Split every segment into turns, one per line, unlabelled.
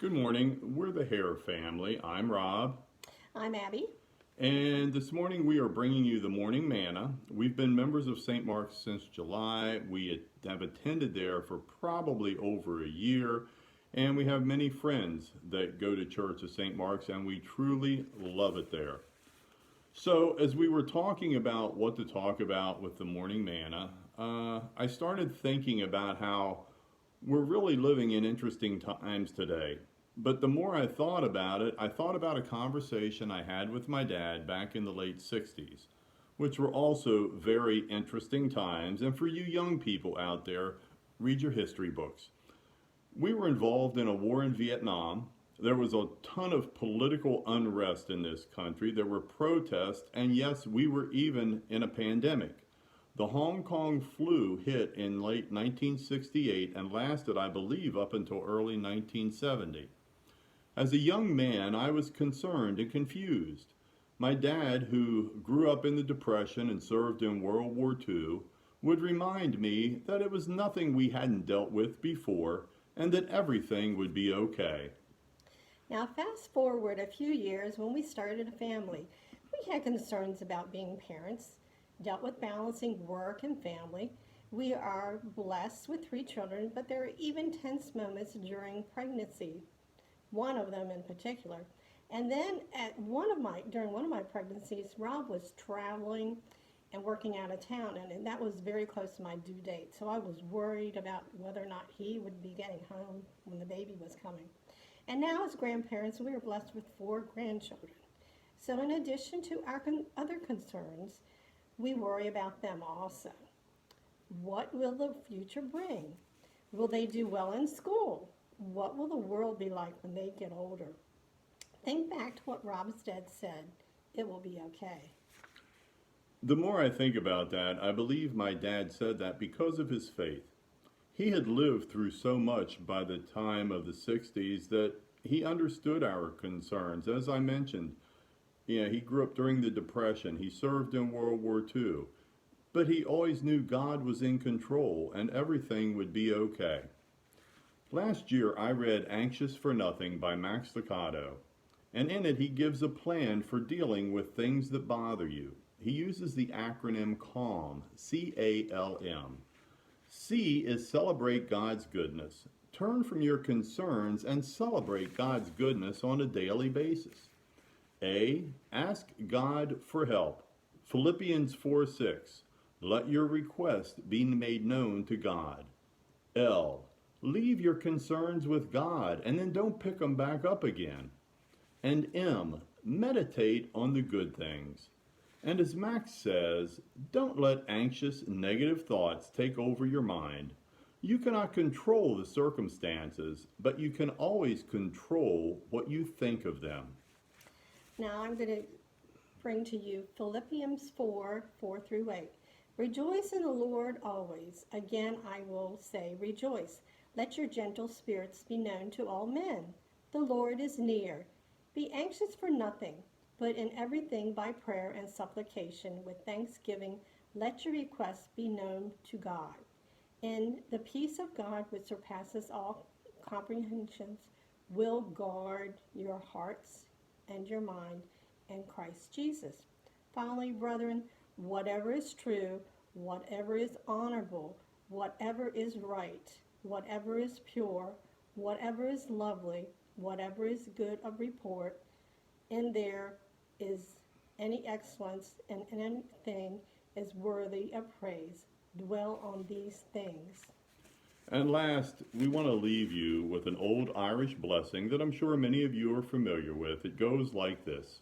Good morning. We're the Hare family. I'm Rob.
I'm Abby.
And this morning we are bringing you the morning manna. We've been members of St. Mark's since July. We have attended there for probably over a year. And we have many friends that go to church at St. Mark's, and we truly love it there. So, as we were talking about what to talk about with the morning manna, I started thinking about how we're really living in interesting times today. But the more I thought about it, I thought about a conversation I had with my dad back in the late 60s, which were also very interesting times. And for you young people out there, read your history books. We were involved in a war in Vietnam. There was a ton of political unrest in this country. There were protests, and yes, we were even in a pandemic. The Hong Kong flu hit in late 1968 and lasted, I believe, up until early 1970. As a young man, I was concerned and confused. My dad, who grew up in the Depression and served in World War II, would remind me that it was nothing we hadn't dealt with before and that everything would be okay.
Now, fast forward a few years when we started a family. We had concerns about being parents, dealt with balancing work and family. We are blessed with three children, but there are even tense moments during pregnancy, one of them in particular. And then during one of my pregnancies, Rob was traveling and working out of town, and that was very close to my due date. So I was worried about whether or not he would be getting home when the baby was coming. And now, as grandparents, we are blessed with four grandchildren. So, in addition to our other concerns, we worry about them also. What will the future bring? Will they do well in school? What will the world be like when they get older? Think back to what Rob's dad said. It will be okay.
The more I think about that, I believe my dad said that because of his faith. He had lived through so much by the time of the 60s that he understood our concerns. As I mentioned, he grew up during the Depression. He served in World War II. But he always knew God was in control and everything would be okay. Last year, I read Anxious for Nothing by Max Lucado, and in it, he gives a plan for dealing with things that bother you. He uses the acronym CALM, C-A-L-M. C is celebrate God's goodness. Turn from your concerns and celebrate God's goodness on a daily basis. A, ask God for help. Philippians 4:6. Let your request be made known to God. L, leave your concerns with God and then don't pick them back up again. And M, meditate on the good things. And as Max says, don't let anxious, negative thoughts take over your mind. You cannot control the circumstances, but you can always control what you think of them.
Now I'm going to bring to you Philippians 4 through 8. Rejoice in the Lord always. Again, I will say, rejoice. Let your gentle spirits be known to all men. The Lord is near. Be anxious for nothing, but in everything by prayer and supplication with thanksgiving, let your requests be known to God. And the peace of God, which surpasses all comprehensions, will guard your hearts and your mind in Christ Jesus. Finally, brethren, whatever is true, whatever is honorable, whatever is right, whatever is pure, whatever is lovely, whatever is good of report, and there is any excellence and anything is worthy of praise. Dwell on these things.
And last, we want to leave you with an old Irish blessing that I'm sure many of you are familiar with. It goes like this.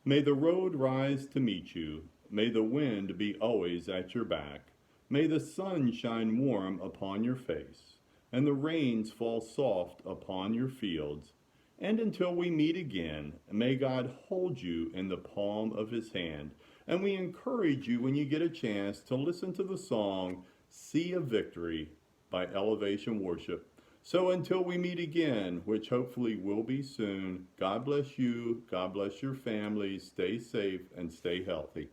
May the road rise to meet you. May the wind be always at your back. May the sun shine warm upon your face, and the rains fall soft upon your fields. And until we meet again, may God hold you in the palm of his hand. And we encourage you when you get a chance to listen to the song, Sea of Victory by Elevation Worship. So until we meet again, which hopefully will be soon, God bless you, God bless your family, stay safe and stay healthy.